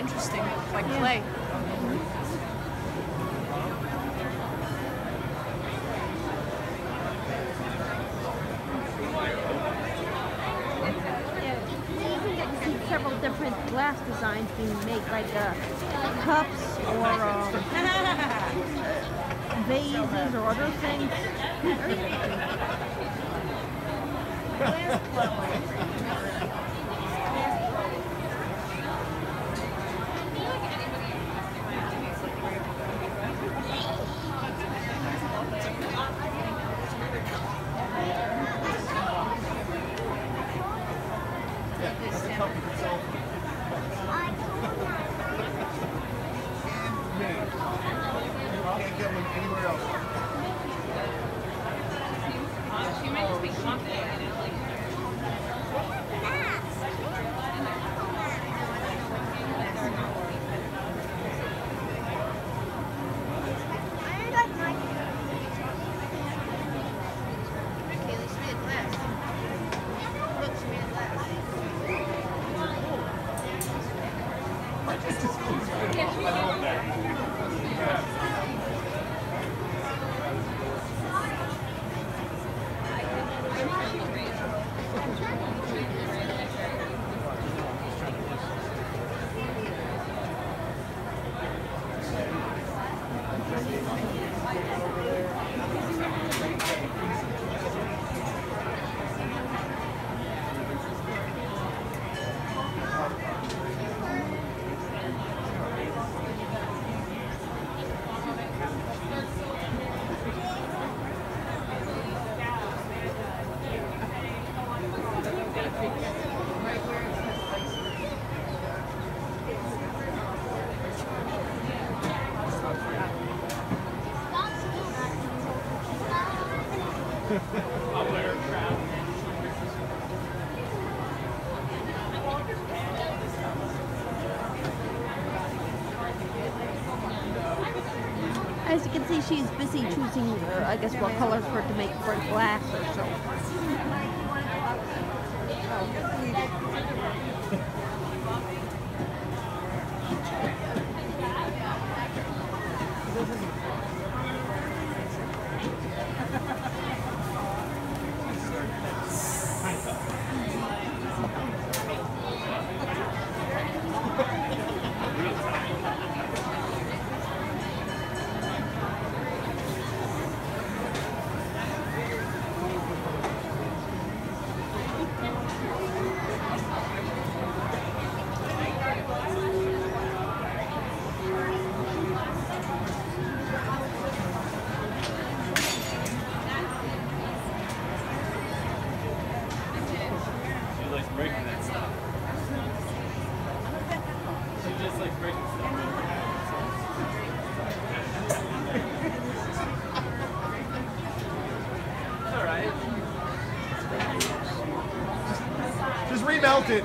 interesting, like clay. Several different glass designs being made, like cups or vases or other things. Can't get one anywhere else. She might just be confident. As you can see, she's busy choosing, I guess, what colors for to make for glass or so. Breaking that stuff. She just like breaking stuff. It's alright. Just remelt it.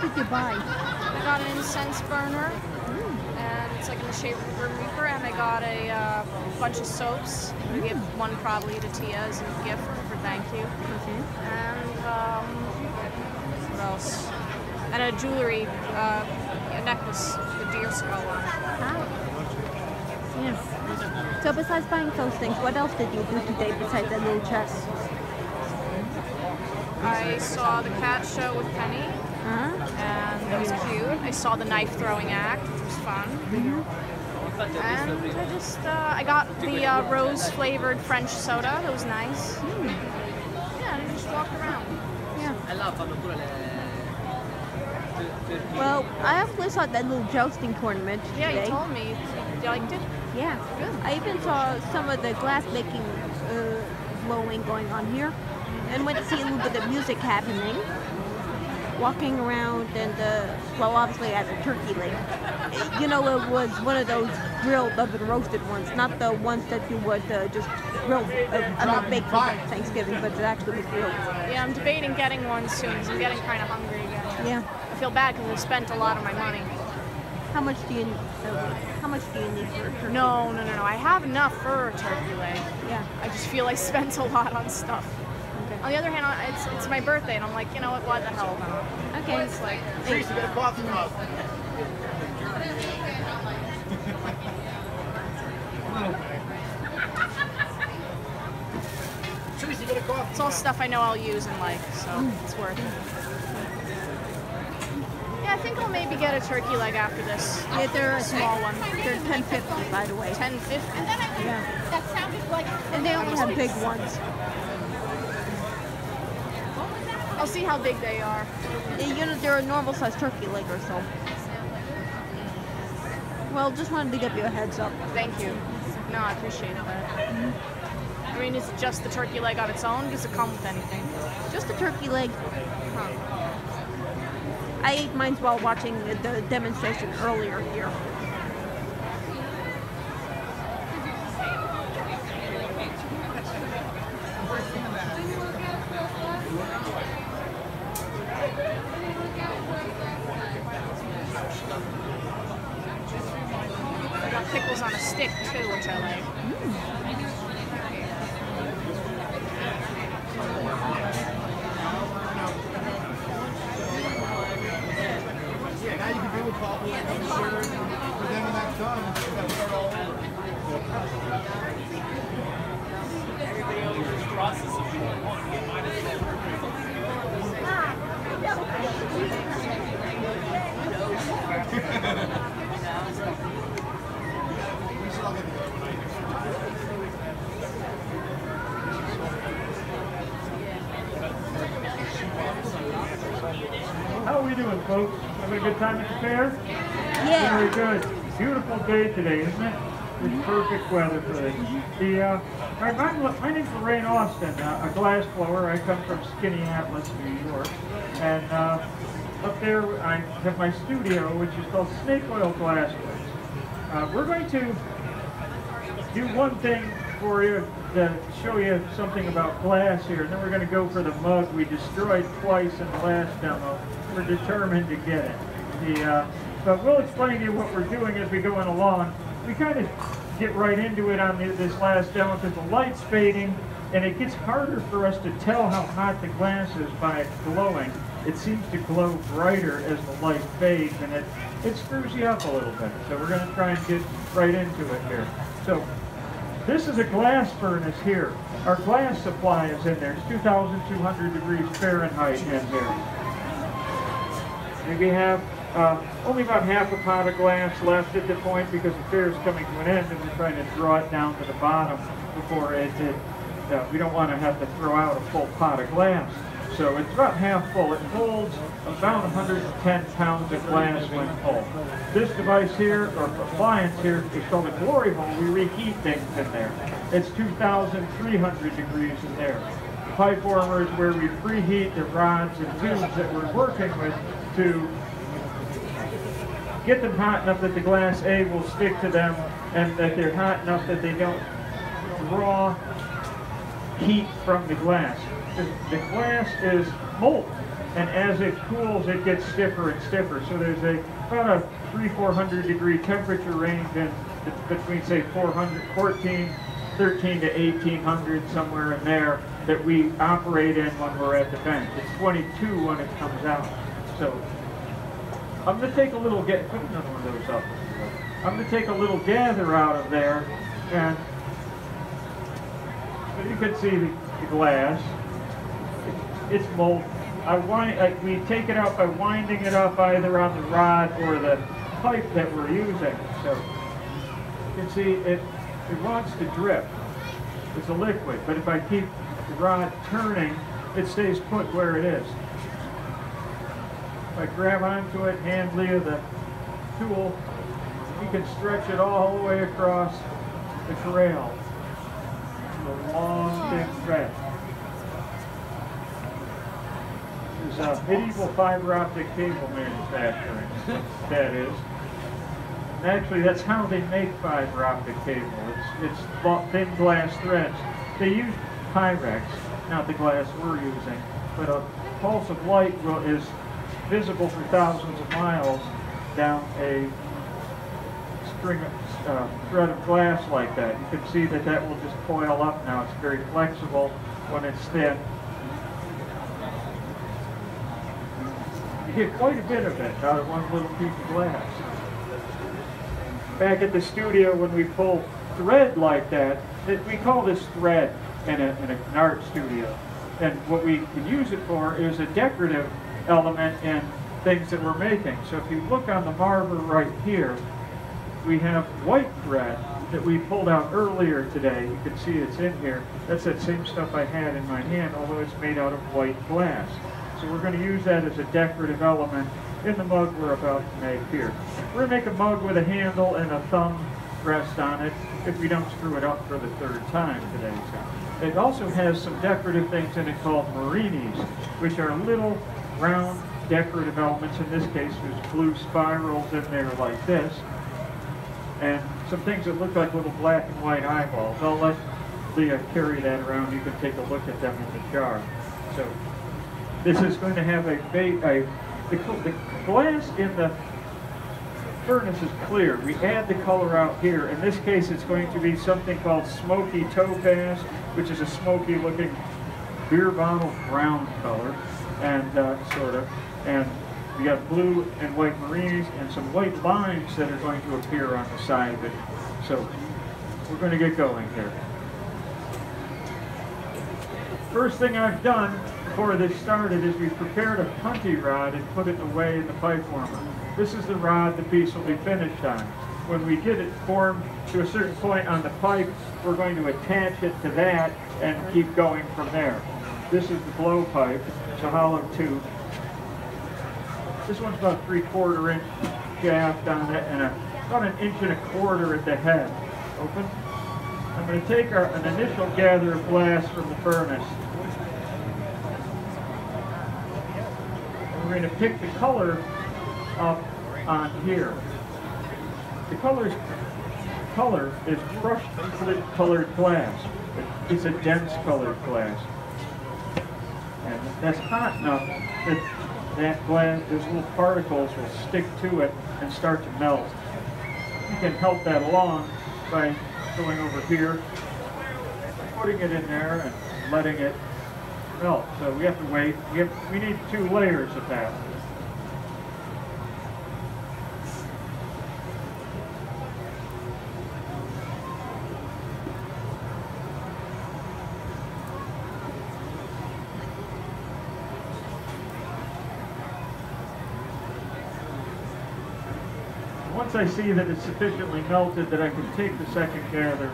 did you buy? I got an incense burner, and it's like in the shape of a Grim Reaper, and I got a bunch of soaps. I'm gonna give one probably to Tia as a gift for thank you. Okay. And what else? And a jewelry, a necklace with a deer skull on it. Ah. Yes. So besides buying those things, what else did you do today besides that little chest? I saw the cat show with Penny, Uh-huh. and that was cute. I saw the knife throwing act, which was fun. And I just, I got the rose flavored French soda, that was nice. Yeah, and I just walked around. Yeah. Well, I actually saw that little jousting tournament Yeah, today. you told me. You liked it? Yeah. Good. I even saw some of the glass making blowing going on here, and went to see a little bit of music happening. Walking around, and well, obviously I had a turkey leg. You know, it was one of those grilled oven roasted ones, not the ones that you would just grill, bake for Thanksgiving, but it actually was grilled. Yeah, I'm debating getting one soon because I'm getting kind of hungry again. Yeah. I feel bad because I spent a lot of my money. How much do you need for a turkey? No. I have enough for a turkey leg. Yeah. I just feel I spent a lot on stuff. Okay. On the other hand, it's my birthday, and I'm like, you know what the hell? Okay. It's like, Tracy, get a coffee cup. Tracy, get a coffee it's all stuff I know I'll use and like, so it's worth it. Yeah, I think I'll maybe get a turkey leg after this. Yeah, they're A small one. They're $10.50, by the way. $10.50. Yeah. That sounded like. And they only have big ones. I'll see how big they are. You know, they're a normal sized turkey leg or so. Well, just wanted to give you a heads up. Thank you. No, I appreciate that. I mean, is it just the turkey leg on its own? Does it come with anything? Just a turkey leg. Huh. I ate mine while watching the demonstration earlier here. I got pickles on a stick too, which I like. Yeah, now you can do a coffee and sugar, but then when that's done, you gotta start all over. Everybody owns this process of doing one. Get mine as How are we doing, folks? Having a good time at the fair? Yeah. Very good. Beautiful day today, isn't it? It's perfect weather for this. My name's Lorraine Austin, a glass blower. I come from Skinny-Atlas, New York. And up there I have my studio, which is called Snake Oil Glass Works. We're going to do one thing for you to show you something about glass here, and then we're going to go for the mug we destroyed twice in the last demo. We're determined to get it. But we'll explain to you what we're doing as we go along. We kind of get right into it on this last demo because the light's fading, and it gets harder for us to tell how hot the glass is by glowing. It seems to glow brighter as the light fades, and it screws you up a little bit. So we're going to try and get right into it here. So this is a glass furnace here. Our glass supply is in there. It's 2,200 degrees Fahrenheit in here. And we have only about half a pot of glass left at the point because the fair is coming to an end, and we're trying to draw it down to the bottom before we don't want to have to throw out a full pot of glass. So it's about half full. It holds about 110 pounds of glass when full. This device here, or appliance here, is called a glory hole. We reheat things in there. It's 2,300 degrees in there. The pipe warmer is where we preheat the rods and tubes that we're working with to get them hot enough that the glass A will stick to them, and that they're hot enough that they don't draw heat from the glass. The glass is molten, and as it cools, it gets stiffer and stiffer. So there's about a 300-400 degree temperature range between, say, 13 to 1800, somewhere in there, that we operate in when we're at the bench. It's 22 when it comes out. So I'm going to take a little put another one of those up. I'm going to take a little gather out of there, and so you can see the glass. It's molten. We take it out by winding it up either on the rod or the pipe that we're using. So you can see it wants to drip. It's a liquid, but if I keep the rod turning, it stays put where it is. If I grab onto it, hand Leah the tool, you can stretch it all the way across the trail. It's a long, thin thread. There's medieval fiber optic cable manufacturing, that is. And actually, that's how they make fiber optic cable. It's thin glass threads. They use Pyrex, not the glass we're using, but a pulse of light is visible for thousands of miles down a thread of glass like that. You can see that will just coil up now. It's very flexible when it's thin. You get quite a bit of it out of one little piece of glass. Back at the studio, when we pull thread like that, we call this thread in an art studio. And what we can use it for is a decorative element in things that we're making. So if you look on the marble right here, we have white thread that we pulled out earlier today. You can see it's in here. That's that same stuff I had in my hand, although it's made out of white glass. So we're going to use that as a decorative element in the mug we're about to make here. We're going to make a mug with a handle and a thumb rest on it if we don't screw it up for the third time today. So it also has some decorative things in it called marinis, which are little round decorative elements. In this case, there's blue spirals in there like this, and some things that look like little black and white eyeballs. I'll let Leah carry that around. You can take a look at them in the jar. So this is going to have the glass in the furnace is clear. We add the color out here. In this case, it's going to be something called smoky topaz, which is a smoky looking beer bottle brown color, and sort of. And we got blue and white marinis and some white lines that are going to appear on the side of it. So we're going to get going here. First thing I've done before this started is we've prepared a punty rod and put it away in the pipe warmer. This is the rod the piece will be finished on. When we get it formed to a certain point on the pipe, we're going to attach it to that and keep going from there. This is the blow pipe. It's a hollow tube. This one's about 3/4 inch shaft on it and about 1 1/4 inch at the head. Open. I'm going to take an initial gather of glass from the furnace. And we're going to pick the color up on here. The color is crushed colored glass. It's a dense colored glass. And that's hot enough that glass, those little particles will stick to it and start to melt. You can help that along by going over here, putting it in there and letting it melt. So we have to wait. We need 2 layers of that. Once I see that it's sufficiently melted that I can take the second gather,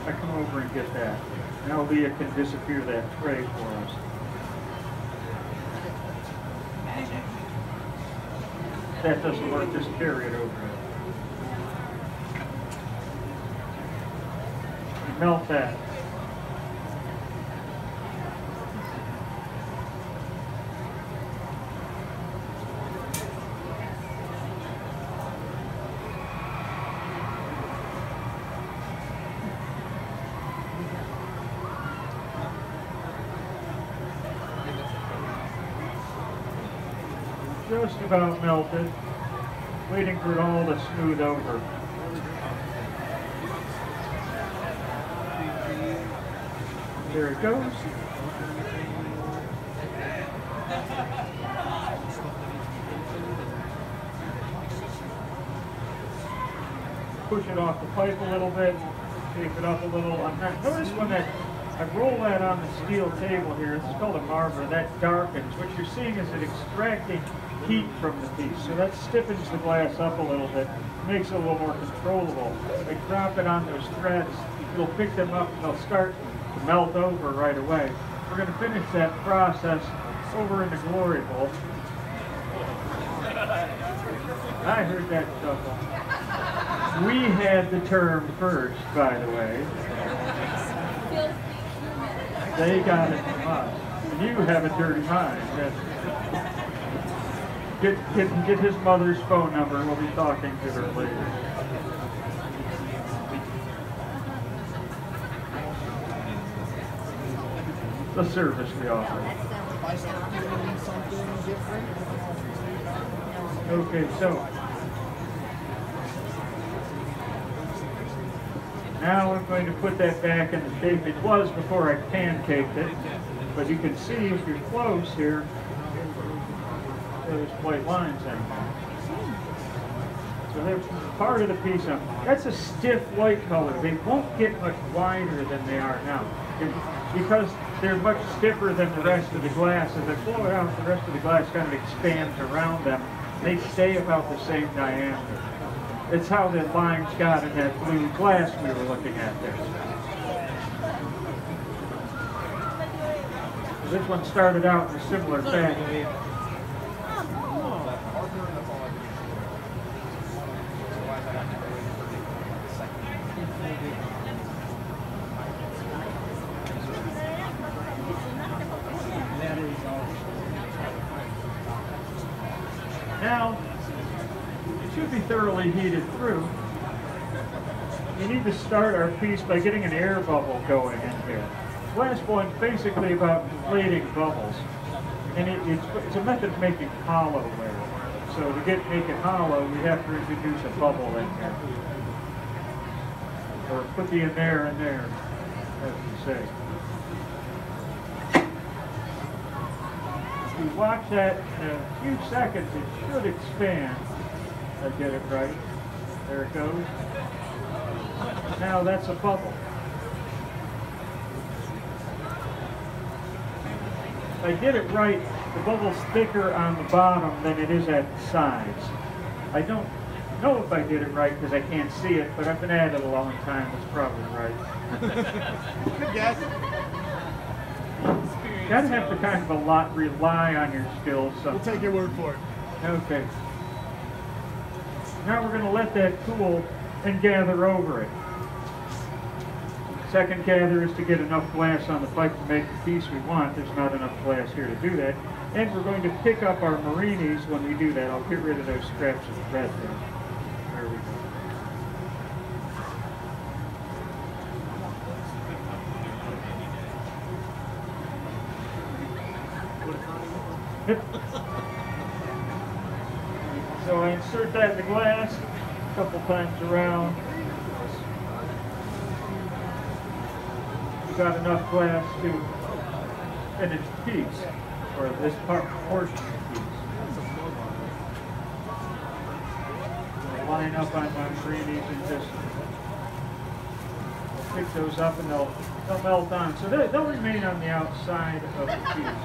I come over and get that. Now Leah can disappear that tray for us. If that doesn't work, just carry it over it. Melt that. just about melted. Waiting for it all to smooth over. There it goes. Push it off the pipe a little bit, shape it up a little. Notice when I roll that on the steel table here, this is called a marver, that darkens. What you're seeing is it extracting heat from the piece. So that stiffens the glass up a little bit, makes it a little more controllable. I drop it on those threads, it'll pick them up and they'll start to melt over right away. We're going to finish that process over in the glory bowl. I heard that chuckle. We had the term first, by the way. They got it from us. And you have a dirty mind. Get his mother's phone number. We'll be talking to her later. The service we offer. Okay, so now I'm going to put that back in the shape it was before I pancaked it. But you can see if you're close here, there's white lines in there. So they're part of the piece. That's a stiff white color. They won't get much wider than they are now. Because they're much stiffer than the rest of the glass. As I blow it out, the rest of the glass kind of expands around them. They stay about the same diameter. It's how the lines got in that blue glass we were looking at there. This one started out in a similar fashion. Now, it should be thoroughly heated through. We need to start our piece by getting an air bubble going in here. Glassblowing is basically about inflating bubbles. And it's a method of making hollow there. So to make it hollow, we have to introduce a bubble in here. Or put the in there, as you say. If you watch that in a few seconds, it should expand. I get it right. There it goes. Now that's a bubble. If I get it right, the bubble's thicker on the bottom than it is at the sides. I don't know if I did it right because I can't see it, but I've been at it a long time. It's probably right. Good guess. You gotta have to kind of rely on your skills. We'll take your word for it. Okay. Now we're going to let that cool and gather over it. Second gather is to get enough glass on the pipe to make the piece we want. There's not enough glass here to do that. And we're going to pick up our marinis when we do that. I'll get rid of those scraps of thread there. There we go. So I insert that in the glass a couple times around. We've got enough glass to finish the piece, or this portion of the piece. I'll line up on my greenies and just pick those up and they'll melt on. So they'll remain on the outside of the piece.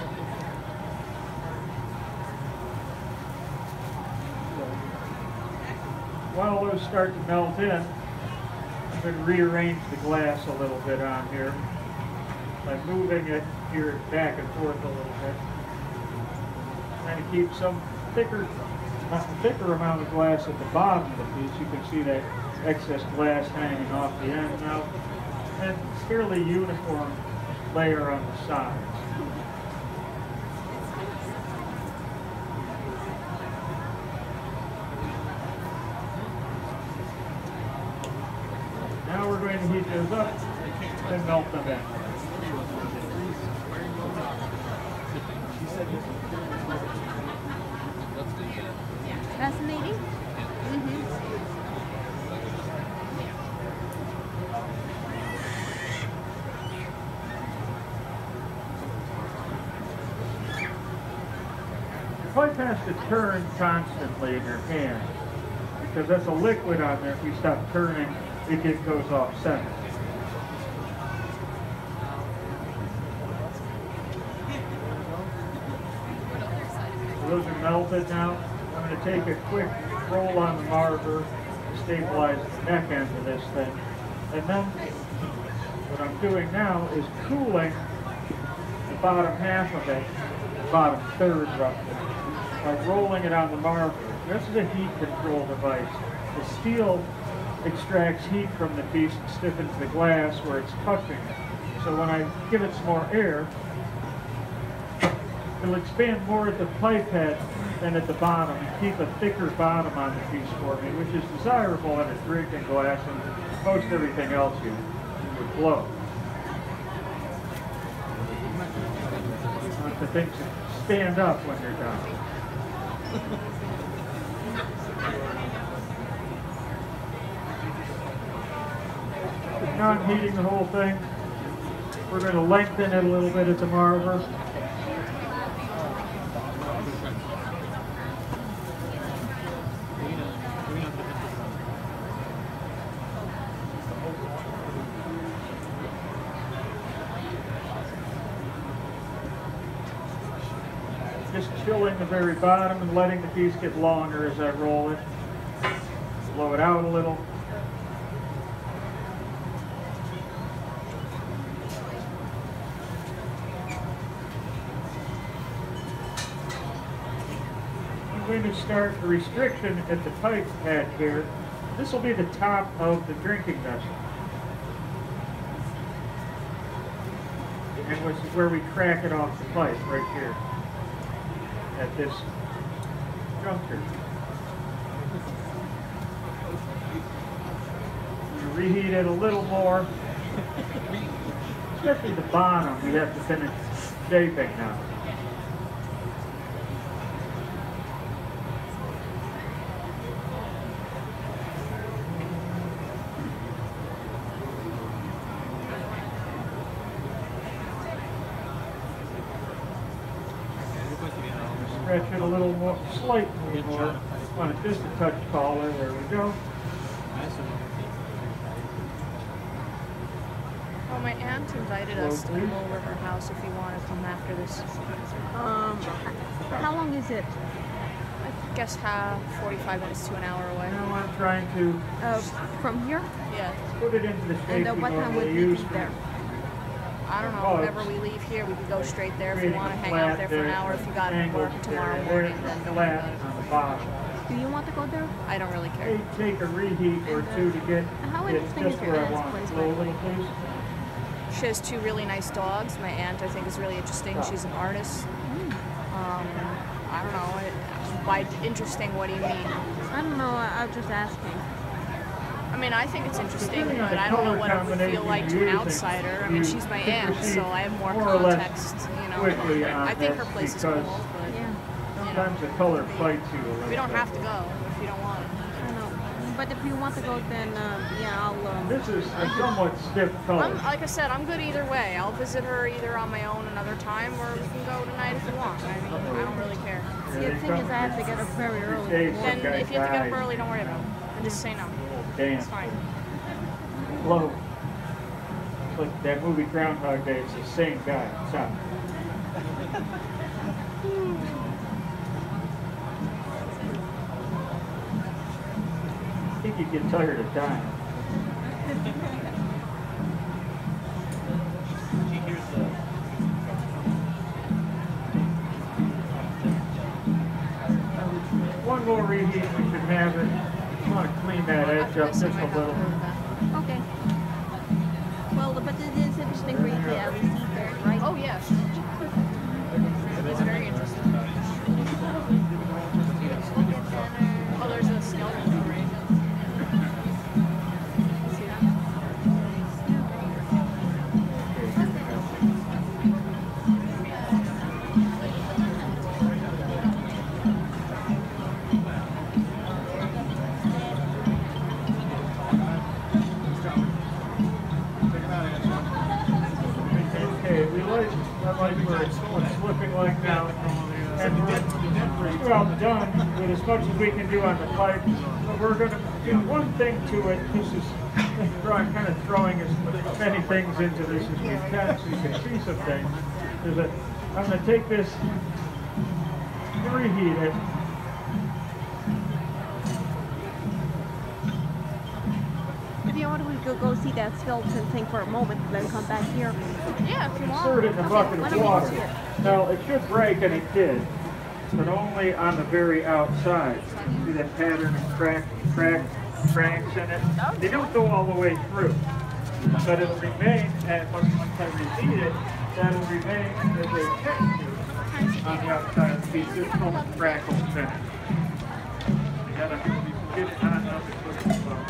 While those start to melt in, I'm going to rearrange the glass a little bit on here by moving it here back and forth a little bit. Trying to keep some thicker amount of glass at the bottom of the piece. You can see that excess glass hanging off the end now, and fairly uniform layer on the sides. Now we're going to heat those up and melt them in. Fascinating. The pipe has to turn constantly in your hand because that's a liquid on there. If you stop turning, it goes off center. So those are melted now. I'm going to take a quick roll on the marver to stabilize the neck end of this thing. And then what I'm doing now is cooling the bottom half of it, bottom third roughly, by rolling it on the marver. This is a heat control device. The steel extracts heat from the piece and stiffens the glass where it's touching it. So when I give it some more air, it'll expand more at the pipe head than at the bottom and keep a thicker bottom on the piece for me, which is desirable in a drinking glass and most everything else you would blow. Want the things to stand up when you're done. Now I'm heating the whole thing. We're going to lengthen it a little bit at the marver. Just chilling the very bottom and letting the piece get longer as I roll it. Blow it out a little. I'm going to start the restriction at the pipe head here. This will be the top of the drinking vessel. And this is where we crack it off the pipe, right here. At this juncture. You reheat it a little more, especially the bottom. We have to finish shaping now. Stretch it a little more, slightly more. Want it just a touch taller. There we go. Well, my aunt invited us to come over her house if you want to come after this. How long is it? I guess 45 minutes to an hour away. Now I'm trying to From here? Yeah. put it into the shape And we what time would normally we use be for there? I don't know, Oh, whenever we leave here, we could go straight there if you want to hang out there for an hour. If you got work tomorrow morning, then don't flat worry. on the bottom. Do you want to go there? I don't really care. Take a reheat or two to get How it interesting just is your where I aunt's want place, it. by Blow the a little, please. She has two really nice dogs. My aunt, I think, is really interesting. She's an artist. I don't know. By interesting, what do you mean? I don't know. I was just asking. I mean, I think it's interesting, Depending on but the I don't know color what it would feel combination like to you're an using, outsider. I mean, you she's my can aunt, proceed so I have more more or less context, you know. quickly on I think her this place is cool, because but Yeah. sometimes the color fights you a little we don't bit. have to go if you don't want to. I know. But if you want to go, then yeah, I'll. This is a somewhat stiff color. Like I said, I'm good either way. I'll visit her either on my own another time, or we can go tonight if you want. I mean, I don't really care. See, the thing is, I have to get up very early. Then if you have to get up early, don't worry about it. Then just say no. Damn. It's fine. Low. It's like that movie Groundhog Day. It's the same guy. Stop. I think you get tired of dying. One more reheat, we should have it. I want to clean that edge up just a little. Okay. Well, but it is interesting for you to at least eat there, right? Oh, yeah. It's very interesting. Oh, there's a skeletal parade. See that? much as we can do on the pipe. But we're going to do one thing to it. This is kind of throwing as many things into this as we can so you can see some things. I'm going to take this, reheat it. If you want, we could go see that skeleton thing for a moment and then come back here. Yeah, if you want. Insert it in a bucket of water. Now, it should break, and it did, but only on the very outside. See that pattern of cracks in it? They don't go all the way through, but it'll remain, and once I reheat it, that'll remain as a texture on the outside of the piece. There's no crackles in it. You gotta get it hot enough to cook it well.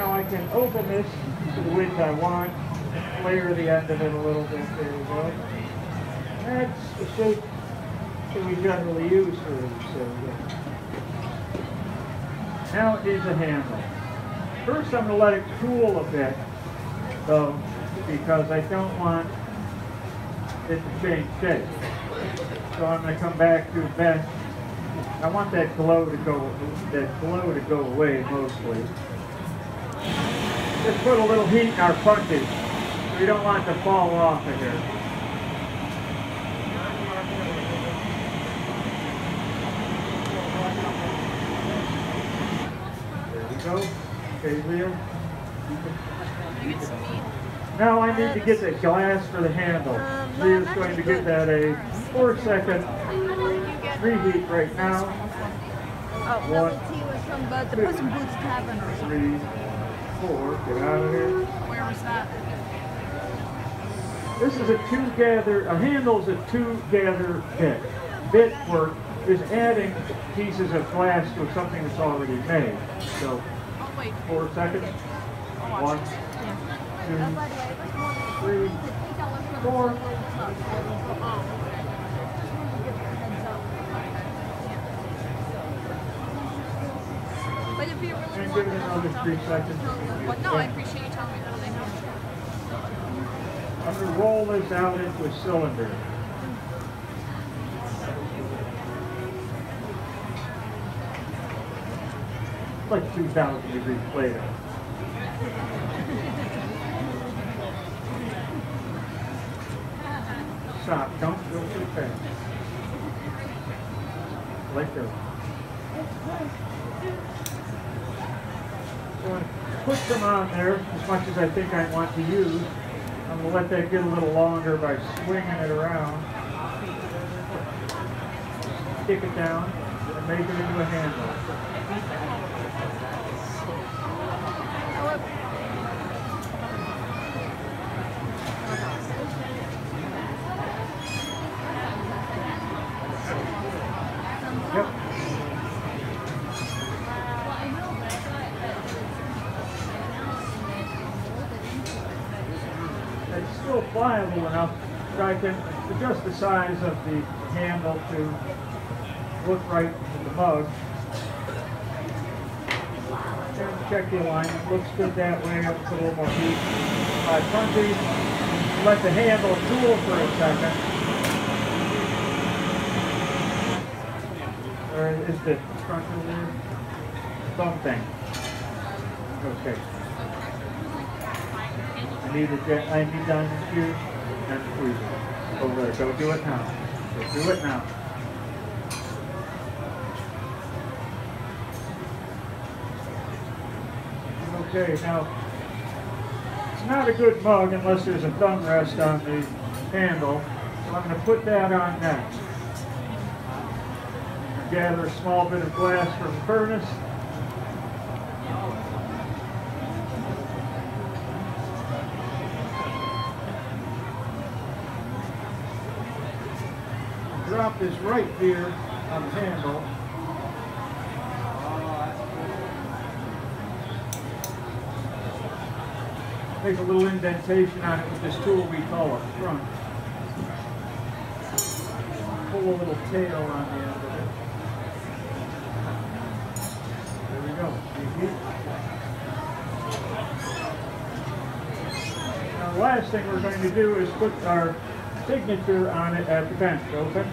I can open this to the width I want, layer the end of it a little bit, there we go. That's the shape that we generally use for these. Now it needs a handle. First I'm going to let it cool a bit, though, because I don't want it to change shape. So I'm going to come back to bend. I want that glow to go away mostly. Just put a little heat in our punches. We don't want it to fall off of here. There we go. Okay, Leo. Now I need to get the glass for the handle. Leo's going to get that a 4-second reheat right now. Oh, no, let's see what's from the Puss in Boots Tavern or something. 3, 4, get out of here. Where was that? This is a a handle is a 2-gather bit. Bit work is adding pieces of glass to something that's already made. So, Oh, wait. 4 seconds. 1, 2, 3, 4. But if you really And want give it another 3 seconds. Well, no, I appreciate you telling me that. They know. I'm going to roll this out into a cylinder. Like 2,000 degree Play-Doh. Stop, don't go too fast. Let go. So I put some on there as much as I think I want to use. I'm going to let that get a little longer by swinging it around. Stick it down and make it into a handle. Yep. It's still pliable enough that I can adjust the size of the handle to look right in the mug. And check the alignment. Looks good that way. I'll put a little more heat. 520. Let the handle cool for a second. Or is the front of the thumb thing? Okay. I need diamond shoes and tweezers. Over there. Go do it now. Go do it now. Okay, now it's not a good mug unless there's a thumb rest on the handle. So I'm going to put that on next. Gather a small bit of glass from the furnace. Drop this right here on the handle. Make a little indentation on it with this tool we call a front. Pull a little tail on the end of it. There we go. Now the last thing we're going to do is put our signature on it at the bench. Open.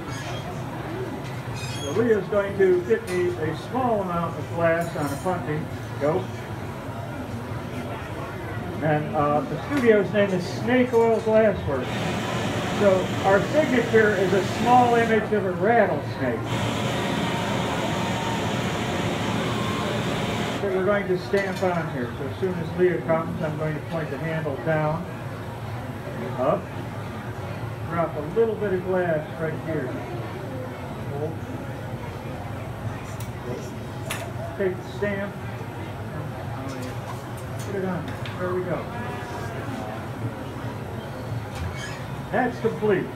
So Leah's going to get me a small amount of glass on a punty. Go. And the studio's name is Snake Oil Glassworks. So our signature is a small image of a rattlesnake. So we're going to stamp on here. So as soon as Leah comes, I'm going to point the handle down, up, drop a little bit of glass right here. Hold. Take the stamp, put it on. There we go. That's complete.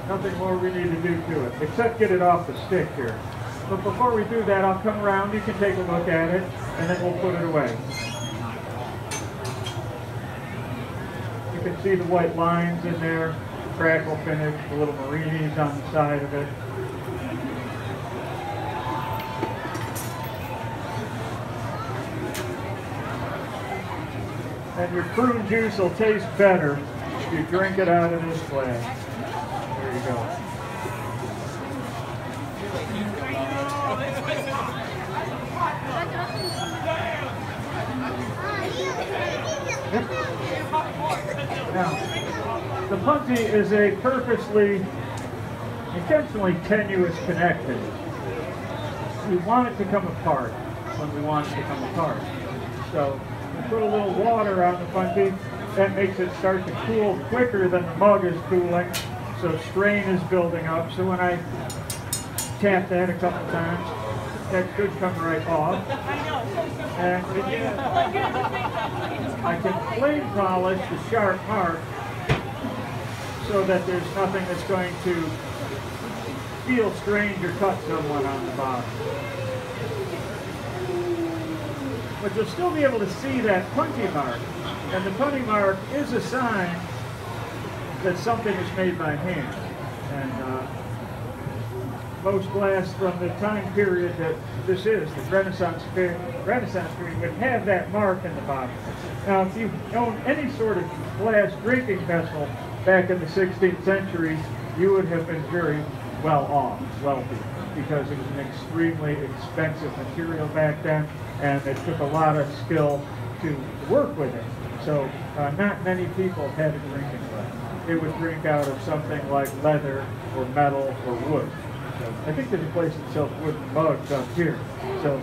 Nothing more we need to do to it, except get it off the stick here. But before we do that, I'll come around, you can take a look at it, and then we'll put it away. You can see the white lines in there, the crackle finish, the little marinis on the side of it. And your prune juice will taste better if you drink it out of this glass. There you go. Yep. Now, the puntee is a purposely, intentionally tenuous connection. We want it to come apart when we want it to come apart. So we put a little water on the puntee. That makes it start to cool quicker than the mug is cooling. So strain is building up. So when I tap that a couple times, that should come right off. And again, I can flame polish the sharp mark so that there's nothing that's going to feel strange or cut someone on the bottom. But you'll still be able to see that puntee mark. And the puntee mark is a sign that something is made by hand. And most glass from the time period that this is, the Renaissance period, would have that mark in the bottom. Now, if you own any sort of glass drinking vessel back in the 16th century, you would have been very well off, wealthy, because it was an extremely expensive material back then, and it took a lot of skill to work with it. So not many people had a drinking glass. They would drink out of something like leather or metal or wood. So I think there's a place that sells wooden mugs up here. So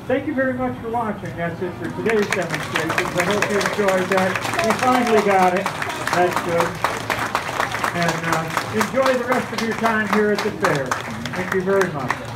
thank you very much for watching. That's it for today's demonstrations. I hope you enjoyed that. We finally got it. That's good. And enjoy the rest of your time here at the fair. Thank you very much.